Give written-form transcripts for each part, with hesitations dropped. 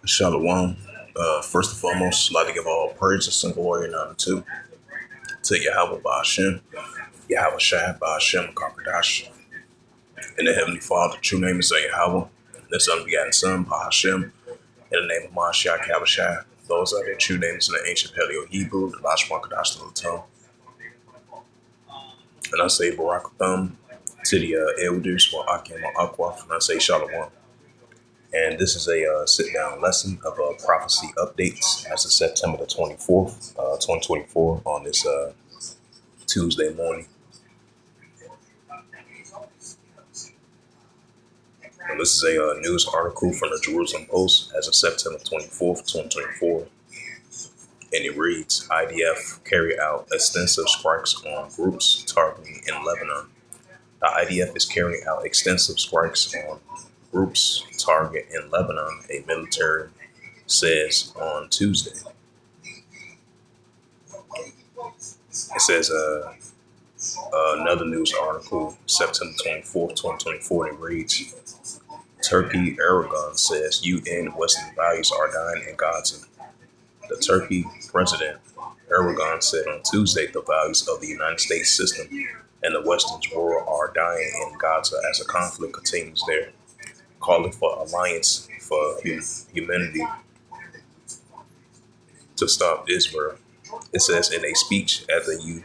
Shalom. First and foremost, I'd like to give all praises and glory and honor to Yahweh Ba'ashem, Yahweh Shai Ba'ashem Kakadash. In the Heavenly Father, true name is Yahweh, this unbegotten Son, Ba'ashem, in the name of Mashiach Yahweh Shai. Those are their true names in the ancient Paleo Hebrew, the Lashma Kadash to the tongue. And I say Barak Thumb to the elders, or Akim or Aqua, and I say Shalom. And this is a sit-down lesson of prophecy updates as of September the 24th, 2024 on this Tuesday morning. And this is a news article from the Jerusalem Post as of September 24th, 2024. And it reads, IDF carry out extensive strikes on groups targeting in Lebanon. The IDF is carrying out extensive strikes on groups target in Lebanon, a military says on Tuesday. It says another news article, September 24th, 2024, and it reads, Turkey Erdogan says UN Western values are dying in Gaza. The Turkey President Erdogan said on Tuesday the values of the United States system and the Western world are dying in Gaza as the conflict continues there, calling for alliance for humanity to stop Israel. It says in a speech at the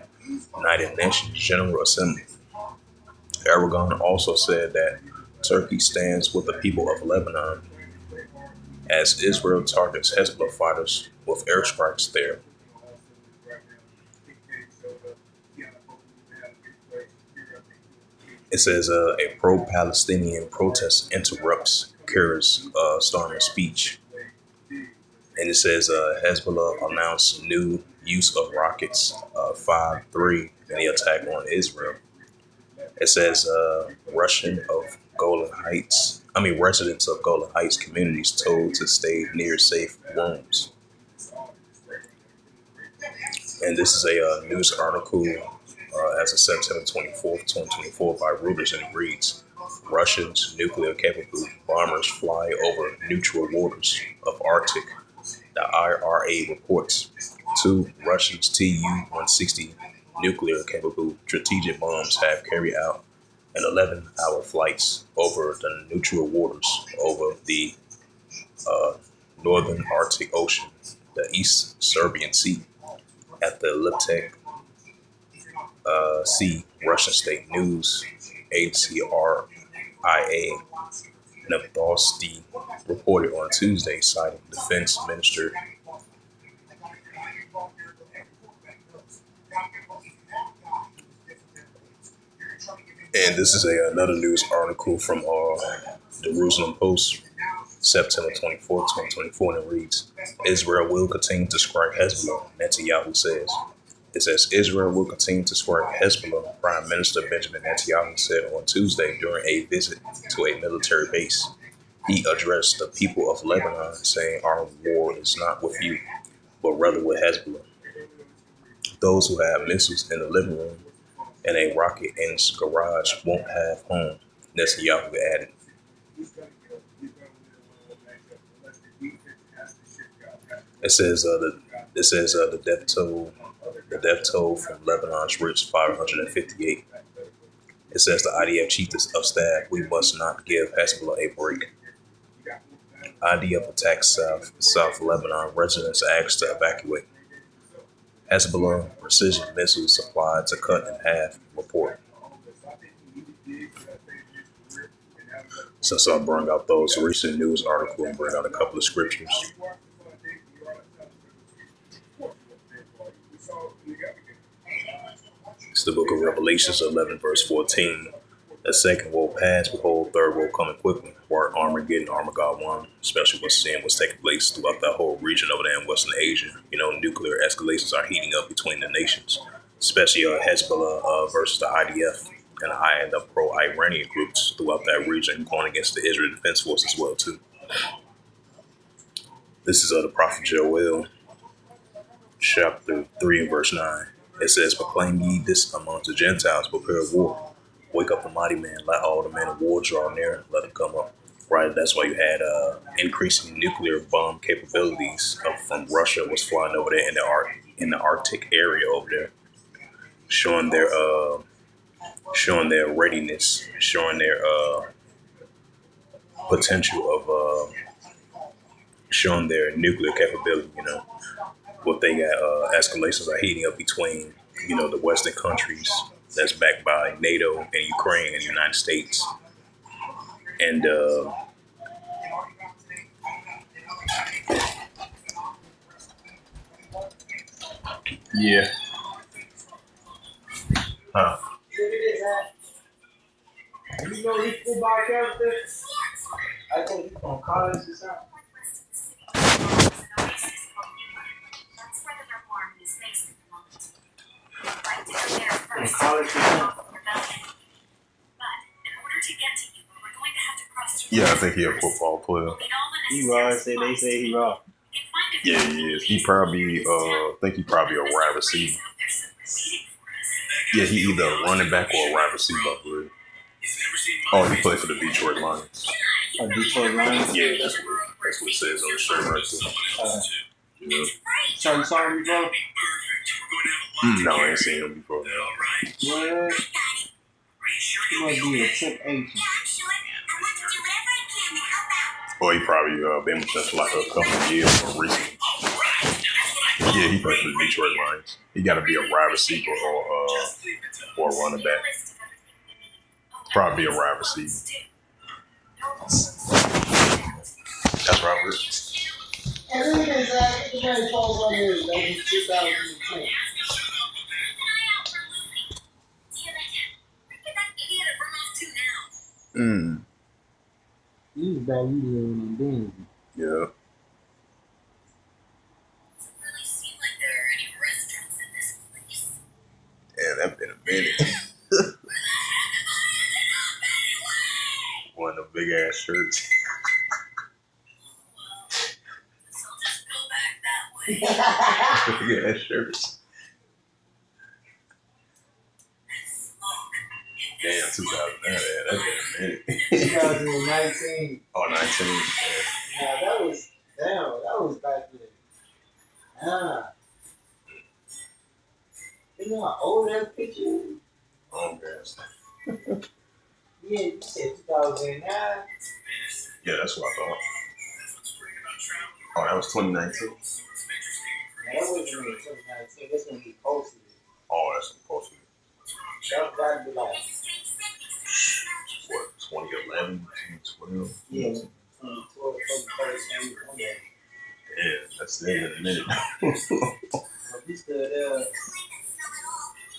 United Nations General Assembly. Erdogan also said that Turkey stands with the people of Lebanon as Israel targets Hezbollah fighters with airstrikes there. It says a pro-Palestinian protest interrupts Kerr's storming speech. And it says Hezbollah announced new use of rockets 5-3 in the attack on Israel. It says residents of Golan Heights communities told to stay near safe rooms. And this is a news article as of September 24th, 2024 by Reuters, and it reads, Russia's nuclear-capable bombers fly over neutral waters of Arctic. The IRA reports 2 Russian Tu-160 nuclear-capable strategic bombs have carried out an 11-hour flights over the neutral waters over the northern Arctic Ocean, the East Serbian Sea, at the Liptek Sea. Russian state news agency RIA Novosti reported on Tuesday, citing Defense Minister and this is another news article from the Jerusalem Post, September 24th, 2024, and it reads, Israel will continue to strike Hezbollah, Netanyahu says. It says Israel will continue to strike Hezbollah, Prime Minister Benjamin Netanyahu said on Tuesday during a visit to a military base. He addressed the people of Lebanon, saying our war is not with you, but rather with Hezbollah. Those who have missiles in the living room and a rocket in his garage won't have home, Netanyahu added. It says the death toll from Lebanon's reached 558. It says the IDF chief of staff, we must not give Hezbollah a break. IDF attacks South Lebanon residents asked to evacuate. Hezbollah precision missiles supplied to cut in half report. Since I brought out those recent news articles and bring out a couple of scriptures. It's the book of Revelations 11 verse 14. The second will pass, behold, third will coming quickly. Where Armageddon, Armageddon 1, especially what's seeing what's taking place throughout that whole region over there in Western Asia. Nuclear escalations are heating up between the nations, especially Hezbollah versus the IDF and the pro-Iranian groups throughout that region going against the Israel Defense Force as well too. This is the prophet Joel, chapter 3 and verse 9. It says, proclaim ye this among the Gentiles, prepare war. Wake up the mighty man, let all the men of war draw near, let them come up. Right, that's why you had increasing nuclear bomb capabilities from Russia was flying over there in the Arctic area over there, showing their readiness, showing their potential of showing their nuclear capability. What they got escalations are heating up between the Western countries that's backed by NATO and Ukraine and the United States, and yeah, huh? You know his football character? I think he's from college or something. From college or something. Yeah, I think he's a football player. He raw. They say he raw. Yeah, he is. He probably, think he probably a wide receiver. Yeah, he either a running back or a wide receiver, I believe. Oh, he played for the Detroit Lions. Detroit Lions? Yeah, that's what it says on the shirt right there. Yeah. So you saw him before? No, I ain't seen him before. What? He must be a tip agent. Or he probably been with us for like a couple of years or recently. Yeah, he played for the Detroit Lions. He got to be a wide receiver or a running back. Probably a wide receiver. That's Robert. He's bad. You doing things. Yeah. Yeah, that's been a minute. One of the big ass shirts. Big ass shirts. Damn, 2009. That's been a minute. 2019. Oh, 19. Yeah, that was back then. You know how old that picture is? Oh, gosh. Yeah, you said 2009. Yeah, that's what I thought. Oh, that was 2019? Yeah, that wasn't even 2019. That's when he posted it. Oh, that's supposed to be. That was gotta be like, What, 2011, 2012? yeah, 2012, 2013. Yeah, that's it in a minute. But we stood there,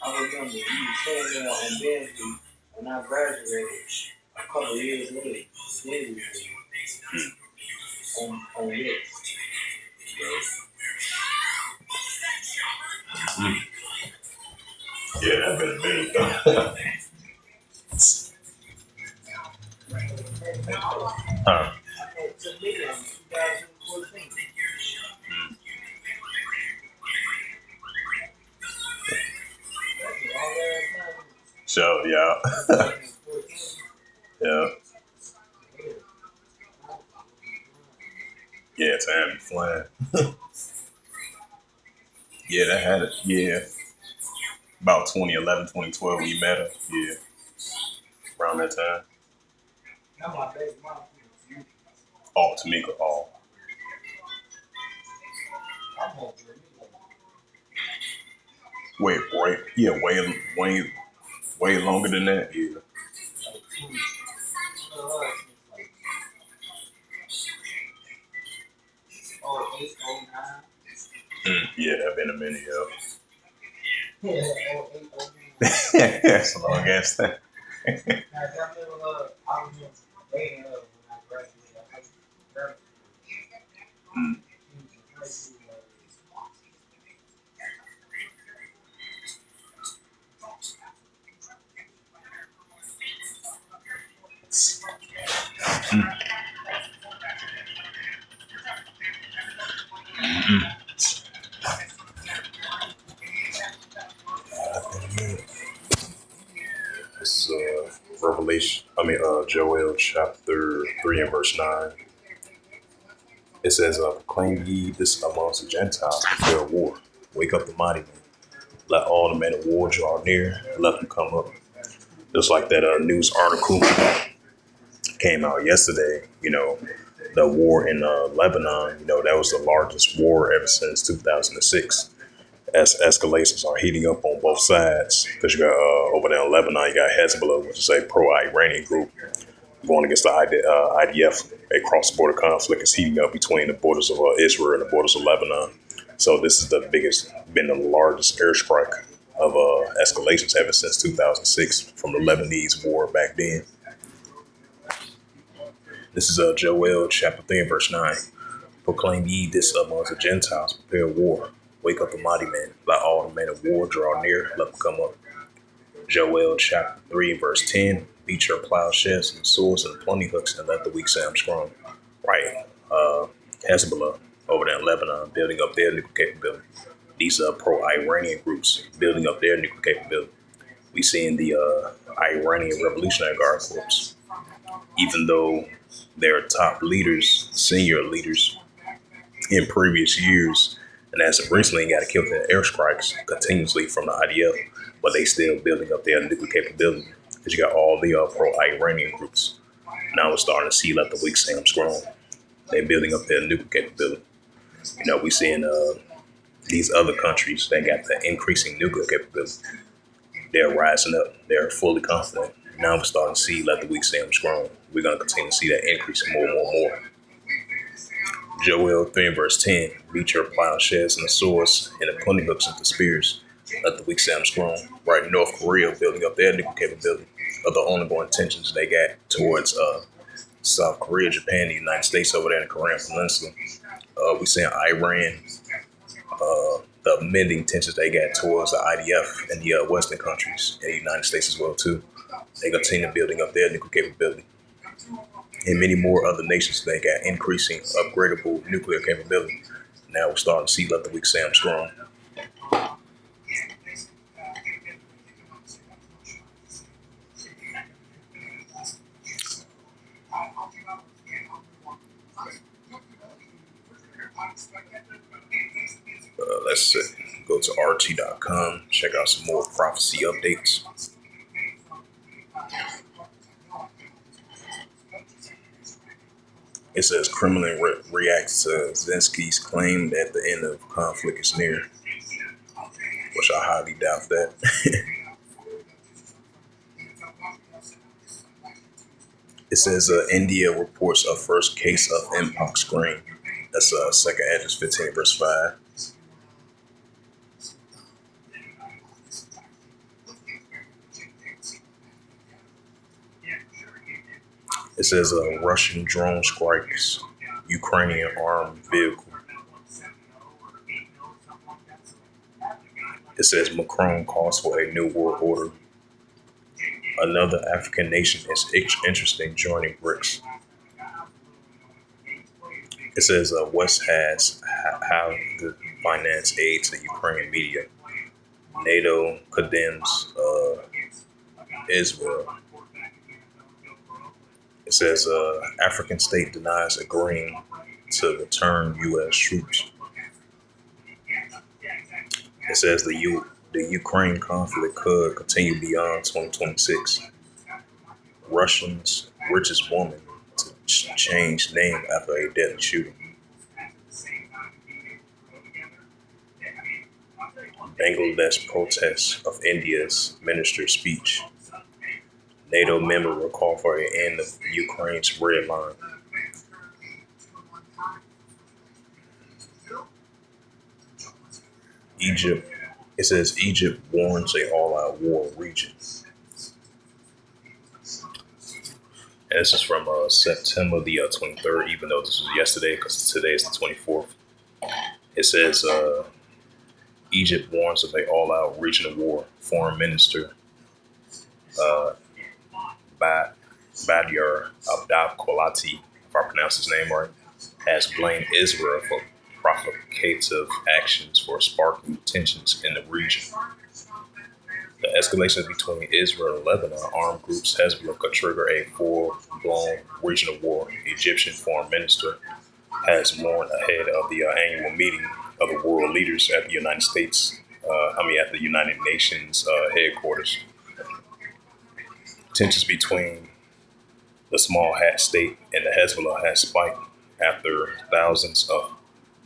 I remember he was saying there on Bensley when I graduated a couple of years later. Then we on this. Yeah, that's been a minute. Huh. It took me in 2014. So, yeah. Yeah. Yeah, time be flying. Yeah, that had it. Yeah. About 2011, 2012, we met her. Yeah. Around that time. Oh, Tamika. Oh. Wait. Yeah, way longer than that. Yeah. Yeah, that been a minute, yo. That's a long ass time. This is Joel chapter 3 and verse 9. It says, proclaim ye this amongst the Gentiles, prepare war. Wake up the mighty men. Let all the men of war draw near. Let them come up. Just like that news article came out yesterday, the war in Lebanon, that was the largest war ever since 2006. As escalations are heating up on both sides, because you got over there in Lebanon, you got Hezbollah, which is a pro-Iranian group, going against the IDF. A cross-border conflict is heating up between the borders of Israel and the borders of Lebanon. So this is been the largest airstrike of escalations ever since 2006 from the Lebanese war back then. This is Joel chapter 3 and verse 9. Proclaim ye this amongst the Gentiles, prepare war. Wake up the mighty men. Let all the men of war draw near. Let them come up. Joel chapter 3 verse 10. Beat your plowshares and swords and plenty hooks and let the weak say I'm strong. Right. Hezbollah over there in Lebanon building up their nuclear capability. These are pro-Iranian groups building up their nuclear capability. We seeing the Iranian Revolutionary Guard Corps, even though their top leaders, senior leaders in previous years, and as of recently got killed in airstrikes continuously from the IDF, but they still building up their nuclear capability. Because you got all the pro-Iranian groups. Now we're starting to see let the weak say I'm strong. They're building up their nuclear capability. We seeing these other countries that got the increasing nuclear capability. They're rising up. They're fully confident. Now we're starting to see let the weak say I'm strong. We're going to continue to see that increase more and more. Joel 3 and verse 10. Beat your plowshares and the swords and the plenty hooks into spears. Let the weak say I'm strong. Right, North Korea building up their nuclear capability of the ongoing tensions they got towards South Korea, Japan, the United States over there in the Korean Peninsula. We seeing Iran, the amending tensions they got towards the IDF and the Western countries and the United States as well too. They continue building up their nuclear capability. And many more other nations they got increasing upgradable nuclear capability. Now we're starting to see let the weak say I'm strong. Let's go to RT.com, check out some more prophecy updates. It says Kremlin reacts to Zelensky's claim that the end of conflict is near, which I highly doubt that. It says India reports a first case of Mpox strain. That's second address 15 verse 5. It says Russian drone strikes Ukrainian armed vehicle. It says Macron calls for a new world order. Another African nation is interested in joining BRICS. It says West has how to finance aid to Ukrainian media. NATO condemns Israel. It says African state denies agreeing to return U.S. troops. It says the Ukraine conflict could continue beyond 2026. Russians' richest woman to change name after a deadly shooting. Bangladesh protests of India's minister's speech. NATO member will call for an end of Ukraine's red line. Egypt. It says Egypt warns a all-out war region. And this is from September the 23rd, even though this was yesterday, because today is the 24th. It says Egypt warns of an all-out regional war. Foreign Minister Badiar Abdab-Kolati, if I pronounce his name right, has blamed Israel for provocative actions for sparking tensions in the region. The escalations between Israel and Lebanon armed groups Hezbollah could trigger a full-blown regional war. Egyptian Foreign Minister has warned ahead of the annual meeting of the world leaders at the at the United Nations headquarters. Tensions between the small hat state and the Hezbollah has spiked after thousands of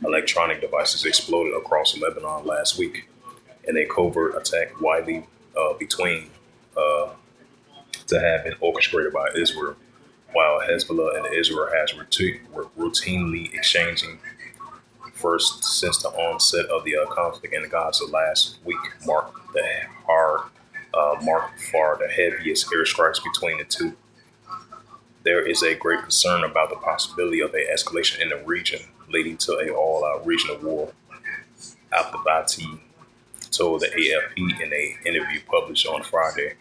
electronic devices exploded across Lebanon last week in a covert attack widely between to have been orchestrated by Israel, while Hezbollah and Israel has routinely exchanging first since the onset of the conflict in Gaza last week marked far the heaviest airstrikes between the two. There is a great concern about the possibility of a escalation in the region, leading to an all-out regional war. Al-Tabati told the AFP in an interview published on Friday.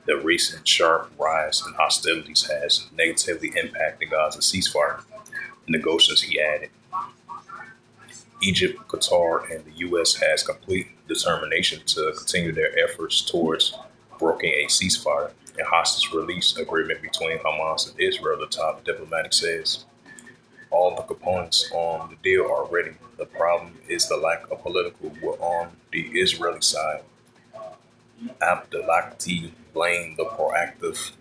The recent sharp rise in hostilities has negatively impacted Gaza's ceasefire negotiations, he added. Egypt, Qatar, and the U.S. has complete determination to continue their efforts towards brokering a ceasefire and hostage release agreement between Hamas and Israel, the top diplomatic says. All the components on the deal are ready. The problem is the lack of political will on the Israeli side. Abdelakti blamed the proactive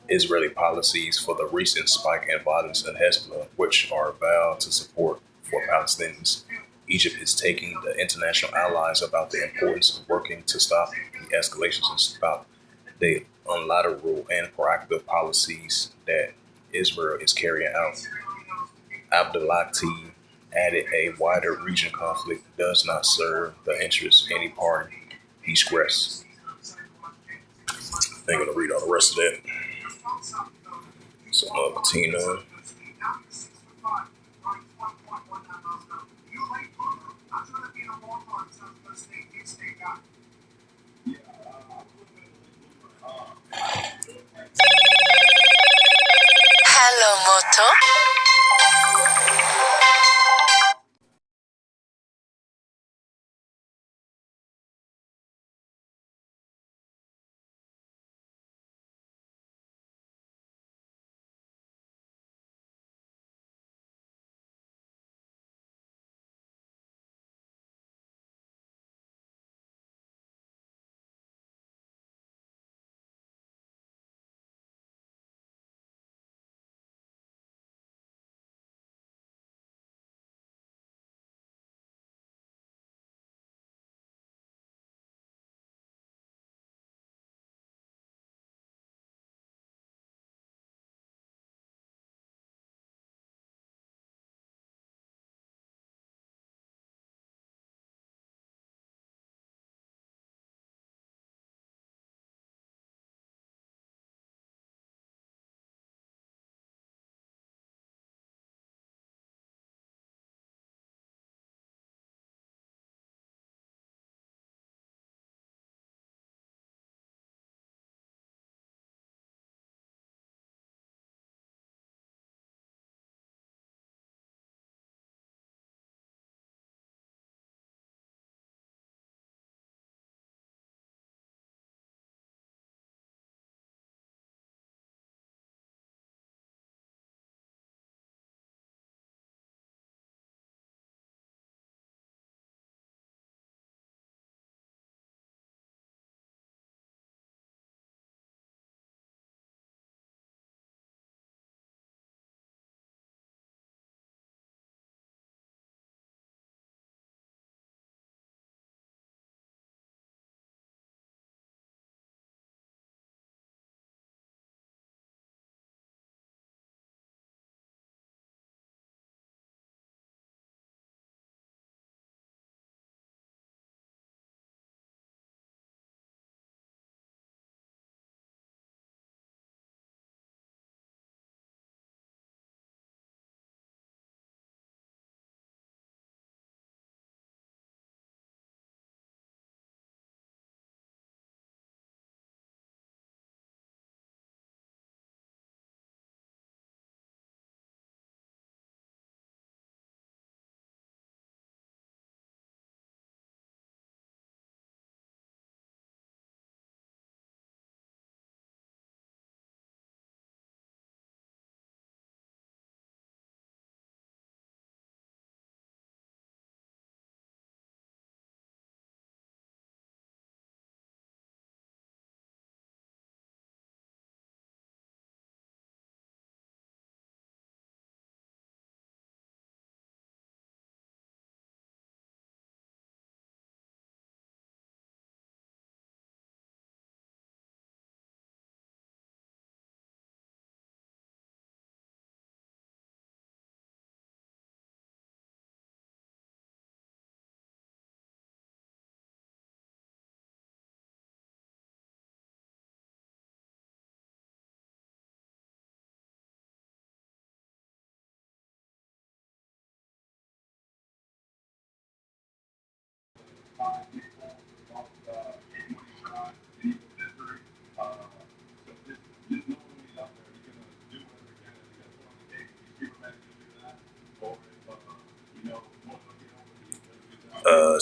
Israeli policies for the recent spike in violence in Hezbollah, which are vowed to support for Palestinians. Egypt is taking the international allies about the importance of working to stop the escalations and stop the unilateral and proactive policies that Israel is carrying out. Abdelakti added a wider region conflict does not serve the interests of any party, he stressed. I'm going to read all the rest of that. So, Tina. Hello, Moto.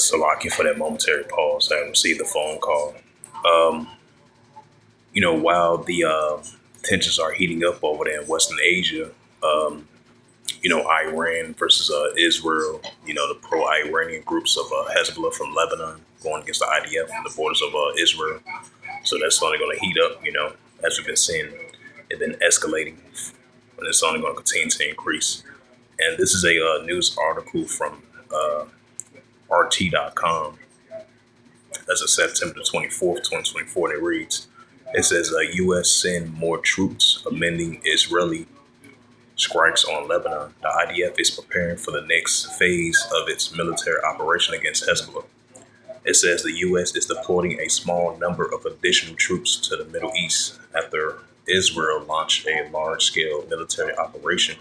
Salaki for that momentary pause. I received the phone call. Um, while the tensions are heating up over there in Western Asia, um, Iran versus Israel, the pro-Iranian groups of Hezbollah from Lebanon going against the IDF from the borders of Israel. So that's only going to heat up, as we've been seeing, it's been escalating, and it's only going to continue to increase. And this is a news article from RT.com. That's a September 24th, 2024, and it reads, it says, U.S. send more troops amending Israeli strikes on Lebanon. The IDF is preparing for the next phase of its military operation against Hezbollah. It says the U.S. is deploying a small number of additional troops to the Middle East after Israel launched a large-scale military operation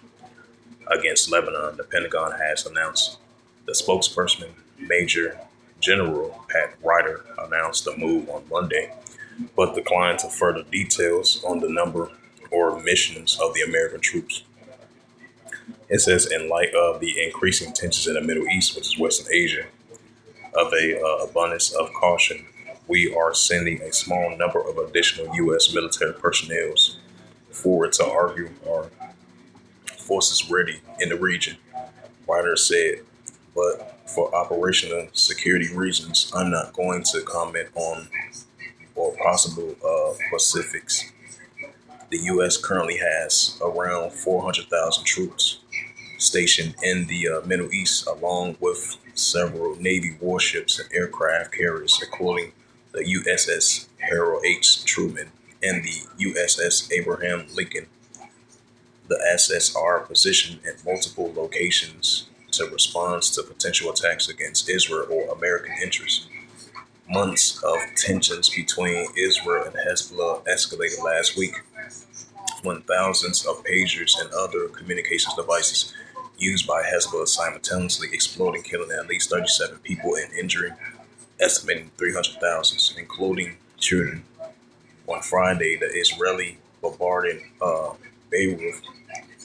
against Lebanon, the Pentagon has announced. The spokesperson, Major General Pat Ryder, announced the move on Monday, but declined to further details on the number or missions of the American troops. It says, in light of the increasing tensions in the Middle East, which is Western Asia, of a abundance of caution, we are sending a small number of additional U.S. military personnel forward to argue our forces ready in the region, Ryder said. But for operational security reasons, I'm not going to comment on or possible specifics. The U.S. currently has around 400,000 troops stationed in the Middle East, along with several Navy warships and aircraft carriers, including the USS Harold H. Truman and the USS Abraham Lincoln. The assets are positioned at multiple locations to respond to potential attacks against Israel or American interests. Months of tensions between Israel and Hezbollah escalated last week when thousands of pagers and other communications devices used by Hezbollah simultaneously exploding, killing at least 37 people and injuring estimating 300,000, including children. On Friday, the Israeli bombarded Beirut,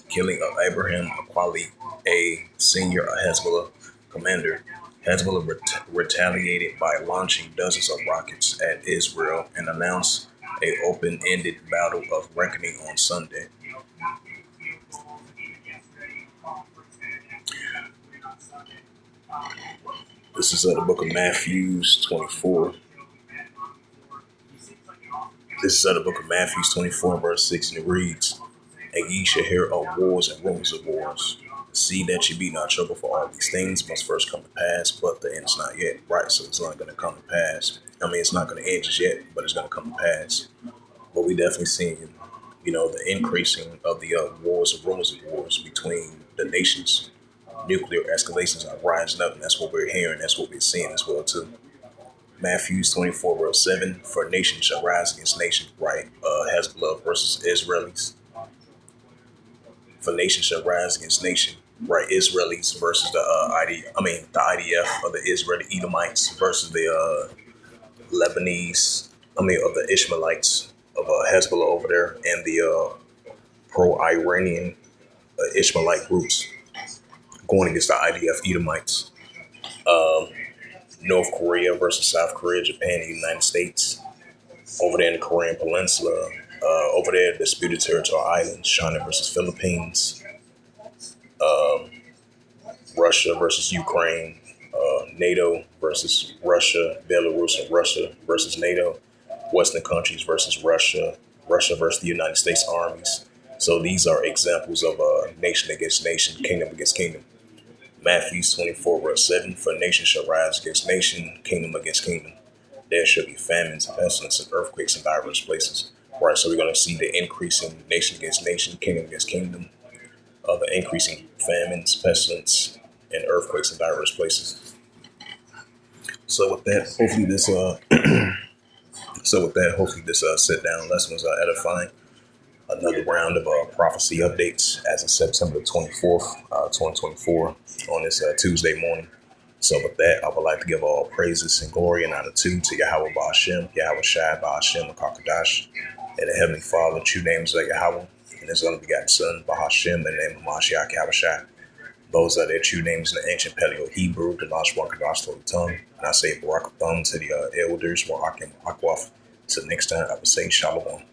killing Abraham Akwali, a senior Hezbollah commander. Hezbollah retaliated by launching dozens of rockets at Israel and announced an open-ended battle of reckoning on Sunday. This is the book of Matthew 24. This is the book of Matthew 24, verse 6, and it reads, and ye shall hear of wars and rumors of wars. See that ye be not troubled, for all these things must first come to pass, but the end is not yet. Right, so it's not going to come to pass. I mean, it's not going to end just yet, but it's going to come to pass. But we definitely seeing, the increasing of the wars and rumors of wars between the nations. Nuclear escalations are rising up, and that's what we're hearing. That's what we're seeing as well, too. Matthew 24, verse 7, for nation shall rise against nation, right? Hezbollah versus Israelis. For nation shall rise against nation, right? Israelis versus the IDF of the Israeli Edomites versus the Lebanese, of the Ishmaelites of Hezbollah over there, and the pro-Iranian Ishmaelite groups going against the IDF Edomites. North Korea versus South Korea, Japan, and the United States. Over there in the Korean Peninsula, over there, disputed territorial islands, China versus Philippines, Russia versus Ukraine, NATO versus Russia, Belarus and Russia versus NATO, Western countries versus Russia, Russia versus the United States armies. So these are examples of nation against nation, kingdom against kingdom. Matthew 24, verse 7, for nation shall rise against nation, kingdom against kingdom. There shall be famines, pestilence, and earthquakes in diverse places. Right, so we're going to see the increasing nation against nation, kingdom against kingdom, the increasing famines, pestilence, and earthquakes in diverse places. So with that, hopefully this sit down lesson was edifying. Another round of prophecy updates as of September 24th, 2024, on this Tuesday morning. So with that, I would like to give all praises and glory and honor to Yahweh Ba'Shem, Yahweh Shai Ba'Shem, Kakadash, and the Heavenly Father, true names of Yahweh, and His only begotten Son, Ba'Shem, in the name of Mashiach Yahushua. Those are their true names in the ancient Paleo Hebrew, the Nash Wakadash to the tongue. And I say Barak Thumb to the elders, Warak and Akwaf. So next time, I would say Shalom.